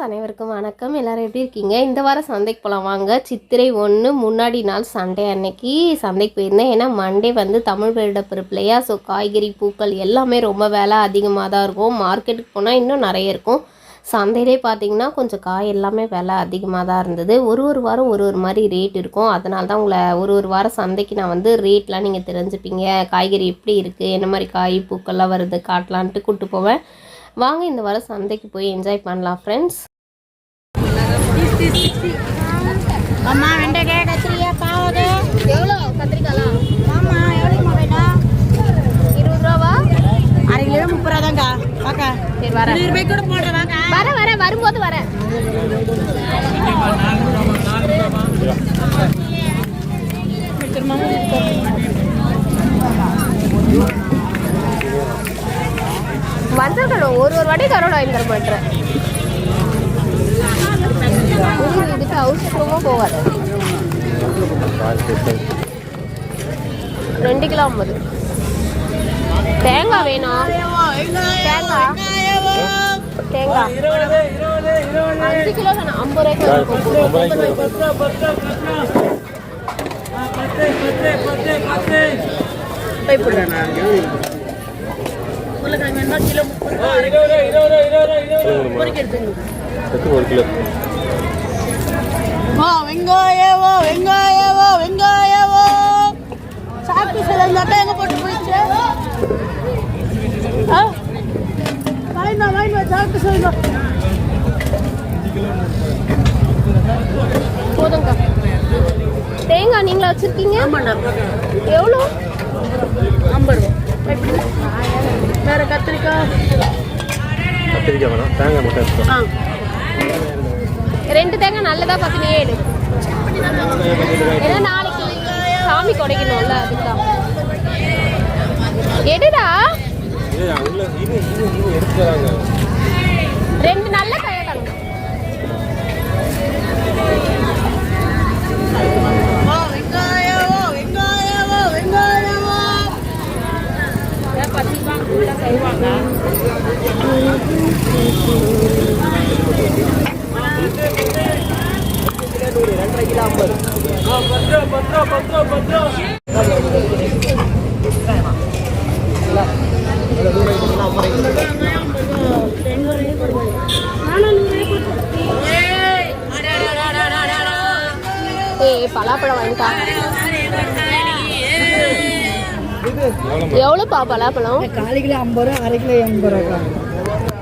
அனைவருக்கும் வணக்கம். எல்லோரும் எப்படி இருக்கீங்க? இந்த வாரம் சந்தைக்கு போகலாம் வாங்க. சித்திரை 1 முன்னாடி நாள் சண்டே அன்னைக்கு சந்தைக்கு போயிருந்தேன். ஏன்னா மண்டே வந்து தமிழ் வருடப்பிறப்பு இல்லையா. ஸோ காய்கறி பூக்கள் எல்லாமே ரொம்ப விலை அதிகமாக தான் இருக்கும். மார்க்கெட்டுக்கு போனால் இன்னும் நிறைய இருக்கும். சந்தையிலே பார்த்திங்கன்னா கொஞ்சம் காய் எல்லாமே விலை அதிகமாக தான் இருந்தது. ஒரு வாரம் ஒரு மாதிரி ரேட் இருக்கும். அதனால தான் உங்களை ஒரு வாரம் சந்தைக்கு நான் வந்து ரேட்லாம் நீங்கள் தெரிஞ்சுப்பீங்க. காய்கறி எப்படி இருக்குது, என்ன மாதிரி காய் பூக்கள்லாம் வருது காட்டலான்ட்டு கூப்பிட்டு போவேன். வாங்க இந்த வாரம் சந்தைக்கு போய் என்ஜாய் பண்ணலாம் ஃப்ரெண்ட்ஸ். அம்மா வெண்டைக்காய் கத்திரிக்காய் பாவது எவ்வளோ கத்திரிக்காய்லாம்? ஆமா எவ்வளோமா வேணும்? 20 ரூபாவா? அரை கிலோ 30 ரூபா தாங்க. வாக்கா சரி வரேன். 20 ரூபாய்க்கு கூட போடுறேன். வாங்க வரேன் வரும்போது வரேன். மஞ்சள் கருவா ஒரு வாட்டி கருவா வாங்கி தர மாட்டேன். இதுக்கு அவசரமாக போகாது. 2 கிலோ 50. தேங்காய் வேணும். தேங்காய் 5 கிலோ தானே 50 ரூபாய்க்கு. கிலோ 30. வெங்காயவோ சாப்பிட்டு சொல்லுங்க. எங்க போட்டு போயிடுச்சு? வாங்க சாப்பிட்டு சொல்லுங்க. போதுங்க. தேங்காய் நீங்களா வச்சிருக்கீங்க? எவ்வளோ? 50 ரூபா. வேற கத்திரிக்காய் வேணாம், தேங்காய் மட்டும் 2 தேங்காய் நல்லதா பார்த்து நீ எடு. ஏன்னா நாளைக்கு சாமி கொடைக்கணும்ல, அதுதான் எடுடா. 2 நல்ல காயை தாங்க. பலாப்பழம் வாங்கிட்டா. எவ்வளோப்பா பலாப்பழம்? 1/4 கிலோ 50 ரூபா, 1/2 கிலோ 80 ரூபா.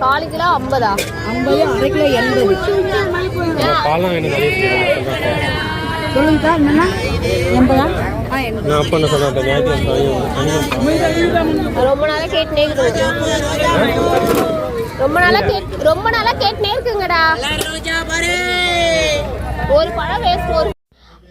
1/4 கிலோ 50. 50, 1/2 கிலோ 80. சொல்லுங்க சார், என்னன்னா 80? ரொம்ப நாளாக கேட்டுனே இருக்குது. ரொம்ப நாளாக கேட்டுனே இருக்குங்கடா. ஒரு பழம் வேஸ்ட். ஒரு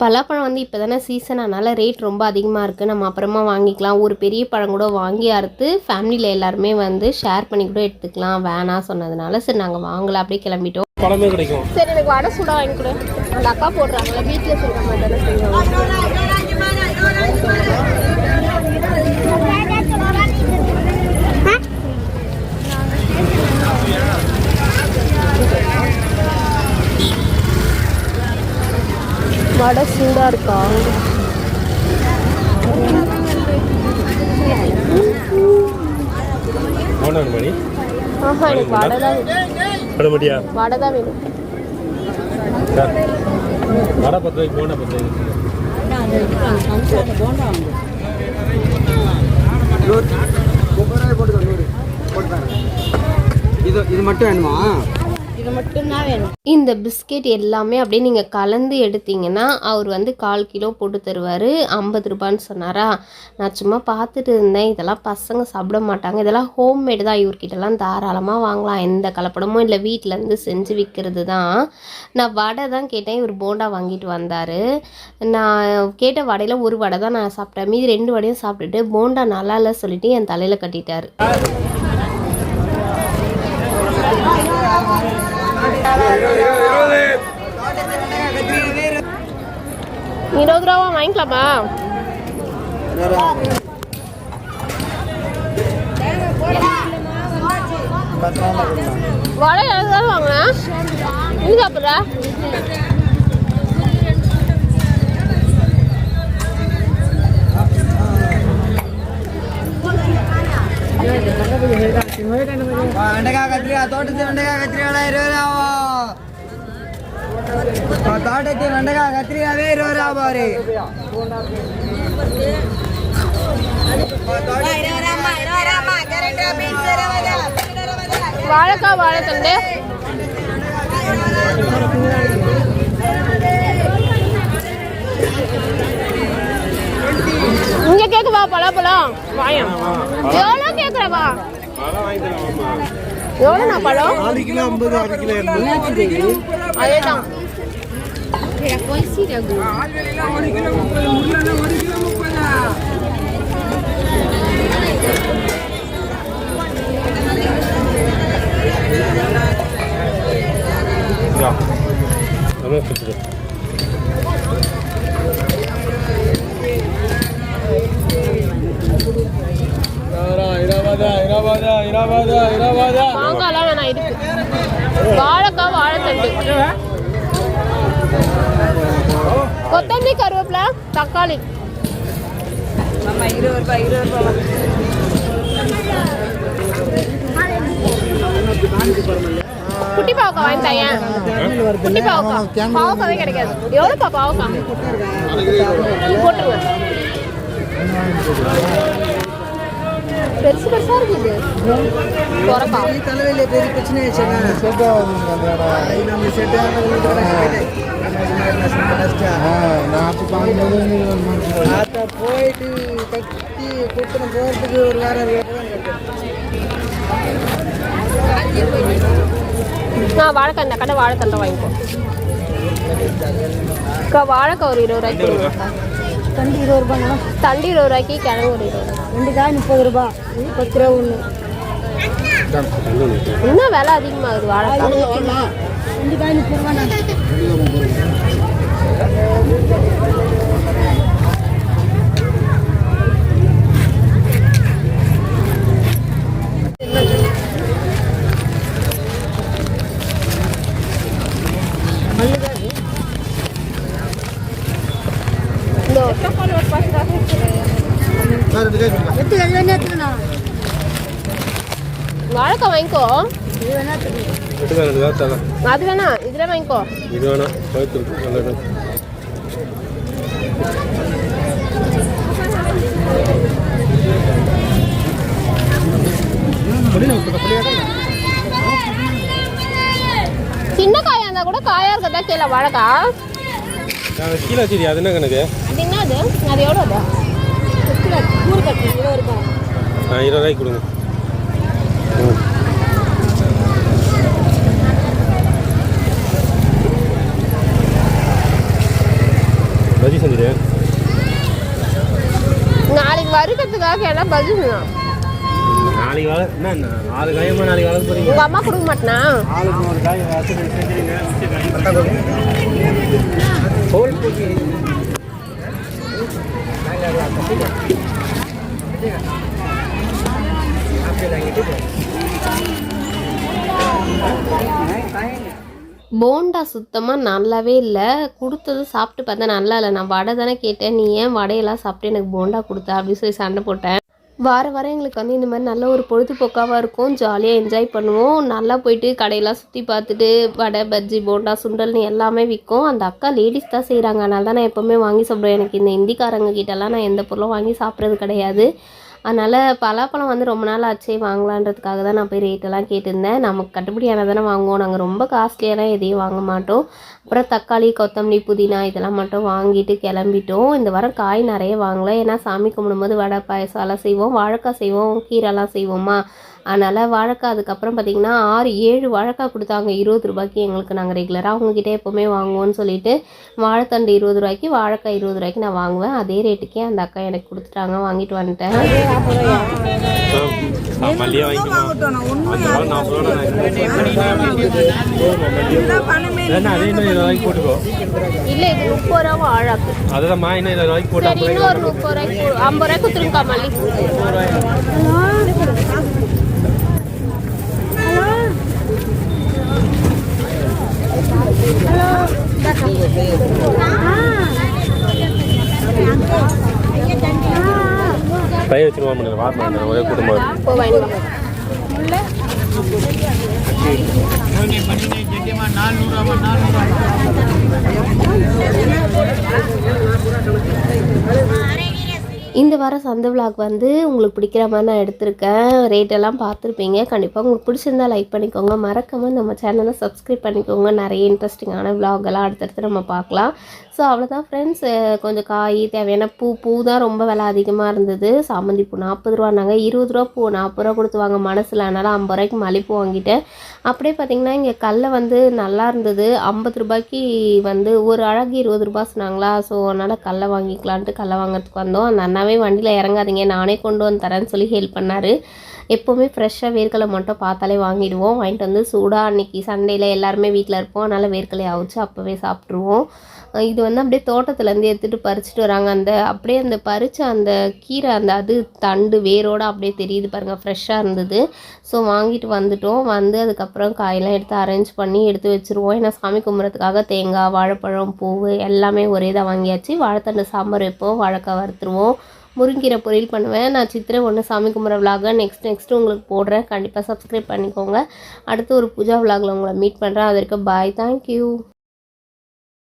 பலாப்பழம் வந்து இப்போ தானே சீசன், அதனால் ரேட் ரொம்ப அதிகமாக இருக்குது. நம்ம அப்புறமா வாங்கிக்கலாம். ஒரு பெரிய பழம் கூட வாங்கி அறுத்து ஃபேமிலியில் எல்லாருமே வந்து ஷேர் பண்ணி கூட எடுத்துக்கலாம். வேணாம் சொன்னதுனால சரி நாங்கள் வாங்கலாம், அப்படியே கிளம்பிட்டோம். பழமே கிடைக்கும். சரி எனக்கு வடை சூடாக வாங்கி கொடு. அந்த அக்கா போடுறாங்களே வீட்டில் சொல்கிற மாதிரி தானே செய்வாங்க. வடை சூடாக இருக்கா? ஆஹா எனக்கு வடை தான் வேணும். வடை தான் வேணும். வடை 10 ரூபாய்க்கு, போண்டா 10 ரூபாய்க்கு. இது மட்டும் வேணுமா? இது மட்டும்தான் வேணும். இந்த பிஸ்கெட் எல்லாமே அப்படியே நீங்கள் கலந்து எடுத்தீங்கன்னா அவர் வந்து 1/4 கிலோ போட்டு தருவார். 50 ரூபான்னு சொன்னாரா. நான் சும்மா பார்த்துட்டு இருந்தேன். இதெல்லாம் பசங்க சாப்பிட மாட்டாங்க. இதெல்லாம் ஹோம்மேடு தான். இவர்கிட்டலாம் தாராளமாக வாங்கலாம். எந்த கலப்படமும் இல்லை. வீட்டிலேருந்து செஞ்சு விற்கிறது தான். நான் வடை தான் கேட்டேன். இவர் போண்டா வாங்கிட்டு வந்தார். நான் கேட்ட வடையில் ஒரு வடை தான் நான் சாப்பிட்டேன். மீதி 2 வடையும் சாப்பிட்டுட்டு போண்டா நல்லா இல்லை சொல்லிட்டு என் தலையில் கட்டிட்டார். 20 ரூபா வாங்கிக்கலாமா? வாழை தான் வாங்கினேன். நீ சாப்பிட்ற? வெண்டைக்காய் கத்திரிக்காய் தோட்டத்து வெண்டைக்காய் கத்திரிக்காய் 20 ரூபா. தோட்டத்து வெண்டைக்காய் கத்திரிக்காவே 20 ரூபா பாரு. வாழைக்காய் வாழைத்தண்டு இங்க கேக்குவா பழம் வாயம் எவ்வளோ கேக்குறவா எவ்வளோண்ணா பழம் 4 கிலோ 50 1 கிலோ அதேதான் மாங்காய்லாம் வேணாம் இருக்கு. வாழைக்காய் வாழைத்தண்டு கொத்தமல்லி கருவேப்பிலை தக்காளி 20 ரூபாய். குட்டி பாவக்காய் வாங்கி தயேன். குட்டி பாவக்காய் பாவக்காவே கிடைக்காது. எவ்வளோப்பா பாவக்காய் போட்டுருவேன். பெருசு பெருசா இருக்குது. தலைவலிய பெரிய பிரச்சனை போயிட்டு கட்டி குத்துன போறதுக்கு ஒரு வாரம் நான் வாழைக்காய் இந்த கடை வாழைத்தண்டை வாங்கிப்போம். வாழைக்காய் ஒரு 20 ரூபாய்க்கு. தண்டு 20 ரூபாய்ண்ணா. தண்டு 20 ரூபாய்க்கு கிழங்கு ஒரு 20 ரூபாய். 2 காய் 30 ரூபாய். 10 ரூபா ஒன்று. இன்னும் விலை அதிகமாகுது வாழைக்காய். 2 காய் 30 ரூபாண்ணா. வாழைக்காய் வாங்கிக்கோ. அது வேணா இதுல வாங்கிக்கோ. இது வேணாம் நல்லது. சின்ன காயா இருந்தா கூட காயா இருக்கதா கேள வாழைக்காய் கீழே சரி. அது என்ன கணக்கு? அது என்னது? அது எவ்வளோ? கூறு கட்டு 20 ரூபாய். 20 ரூபாய்க்கு கொடுங்க. பஜ்ஜி செஞ்சுடு. நாளைக்கு வறுக்கிறதுக்காக எல்லாம் பஜ்ஜி செய்யணும். நாளைக்கு வேலை என்ன 4 காயமா 4 வேலை போறீங்க. உங்க அம்மா கொடுக்க மாட்டேனா? ஆளுக்கு 1 காய் செஞ்சுருங்க. ஹோல் போட்டு போண்டா சுத்தமாக நல்லாவே இல்லை. கொடுத்தது சாப்பிட்டு பார்த்தா நல்லா இல்லை. நான் வடை தானே கேட்டேன், நீ ஏன் வடையெல்லாம் சாப்பிட்டு எனக்கு போண்டா கொடுத்தா அப்படின்னு சொல்லி சண்டை போட்டேன். வாரம் எங்களுக்கு வந்து இந்த மாதிரி நல்ல ஒரு பொழுதுபோக்காக இருக்கும். ஜாலியாக என்ஜாய் பண்ணுவோம். நல்லா போயிட்டு கடையெல்லாம் சுற்றி பார்த்துட்டு வடை பஜ்ஜி போண்டா சுண்டல்னு எல்லாமே விற்கும். அந்த அக்கா லேடிஸ் தான் செய்கிறாங்க, அதனால தான் நான் எப்போவுமே வாங்கி சாப்பிடுவேன். எனக்கு இந்த இந்திக்காரங்க கிட்டலாம் நான் எந்த பொருளும் வாங்கி சாப்பிட்றது கிடையாது. அதனால் பலாப்பழம் வந்து ரொம்ப நாள் ஆச்சே வாங்கலான்றதுக்காக தான் நான் போய் ரேட்டெல்லாம் கேட்டிருந்தேன். நமக்கு கட்டுப்படியான தானே வாங்குவோம், நாங்கள் ரொம்ப காஸ்ட்லியெல்லாம் எதையும் வாங்க மாட்டோம். அப்புறம் தக்காளி கொத்தமல்லி புதினா இதெல்லாம் மட்டும் வாங்கிட்டு கிளம்பிட்டோம். இந்த வாரம் காய் நிறைய வாங்கலை, ஏன்னா சாமி கும்பிடும்போது வடை பாயசம் எல்லாம் செய்வோம், வாழைக்காய் செய்வோம், கீரைலாம் செய்வோமா. அதனால் வாழைக்காய் அதுக்கப்புறம் பார்த்திங்கன்னா 6-7 வாழைக்காய் கொடுத்தாங்க 20 ரூபாய்க்கு எங்களுக்கு. நாங்கள் ரெகுலராக அவங்கக்கிட்டே எப்போவுமே வாங்குவோன்னு சொல்லிட்டு வாழைத்தண்டு 20 ரூபாய்க்கு வாழைக்காய் 20 ரூபாய்க்கு நான் வாங்குவேன். அதே ரேட்டுக்கே அந்த அக்கா எனக்கு கொடுத்துட்டாங்க, வாங்கிட்டு வந்துட்டேன். இல்லை இது 30 ரூபா வாழைக்கு. அதுதான் இன்னும் 20 ரூபாய்க்கு போட்டு இன்னொரு 30 ரூபாய்க்கு 50 ரூபாய்க்கு கொடுத்துருங்கக்கா மல்லி. பைய வச்சுருவான் வாசனை ஒரே கூட்டமாக இருக்கு. போ வாங்கி வா. இந்த வார சந்தை விலாக் வந்து உங்களுக்கு பிடிக்கிற மாதிரி நான் எடுத்திருக்கேன். ரேட்டெல்லாம் பார்த்துருப்பீங்க. கண்டிப்பாக உங்களுக்கு பிடிச்சிருந்தா லைக் பண்ணிக்கோங்க. மறக்காமல் நம்ம சேனலை சப்ஸ்கிரைப் பண்ணிக்கோங்க. நிறைய இன்ட்ரெஸ்டிங்கான விலாகெல்லாம் அடுத்தடுத்து நம்ம பார்க்கலாம். ஸோ அவ்வளோதான் ஃப்ரெண்ட்ஸ். கொஞ்சம் காய் தேவையான பூ தான் ரொம்ப விலை அதிகமாக இருந்தது. சாமந்தி பூ 40 ரூபானாங்க. 20 ரூபா பூ 40 ரூபா கொடுத்து வாங்க மனசில். அதனால் 50 ரூபாய்க்கு மல்லிப்பூ வாங்கிட்டேன். அப்படியே பார்த்திங்கன்னா இங்கே கடலை வந்து நல்லா இருந்தது. 50 ரூபாய்க்கு வந்து ஒரு அழகு 20 ரூபா சொன்னாங்களா. ஸோ அதனால் கடலை வாங்கிக்கலான்ட்டு கடலை வாங்கிறதுக்கு வந்தோம். அந்த அண்ணாவே வண்டியில் இறங்காதீங்க நானே கொண்டு வந்து தரேன்னு சொல்லி ஹெல்ப் பண்ணார். எப்போவுமே ஃப்ரெஷ்ஷாக வேர்க்கலை மட்டும் பார்த்தாலே வாங்கிடுவோம். வாங்கிட்டு வந்து சூடாக அன்றைக்கி சண்டேயில் எல்லாருமே வீட்டில் இருப்போம். அதனால் வேர்க்கலையை அவிச்சு அப்போவே சாப்பிட்ருவோம். இது வந்து அப்படியே தோட்டத்துலேருந்து எடுத்துகிட்டு பறிச்சுட்டு வராங்க. அப்படியே அந்த பறித்த அந்த கீரை அது தண்டு வேரோடு அப்படியே தெரியுது பாருங்கள், ஃப்ரெஷ்ஷாக இருந்தது. ஸோ வாங்கிட்டு வந்துட்டோம். வந்து அதுக்கப்புறம் காயெல்லாம் எடுத்து அரேஞ்ச் பண்ணி எடுத்து வச்சுருவோம். ஏன்னா சாமி கும்பிட்றதுக்காக தேங்காய், வாழைப்பழம், பூ எல்லாமே ஒரே தான் வாங்கியாச்சு. வாழைத்தண்டு சாம்பார் வைப்போம், வாழைக்காய் வறுத்துருவோம், முருங்கீரை பொரியல் பண்ணுவேன். நான் சித்திரை 1 சாமி கும்பிட்ற விலாக நெக்ஸ்ட்டு உங்களுக்கு போடுறேன். கண்டிப்பாக சப்ஸ்கிரைப் பண்ணிக்கோங்க. அடுத்து ஒரு பூஜா விலாகில் உங்களை மீட் பண்ணுறேன். அதற்கு பாய், தேங்க்யூ.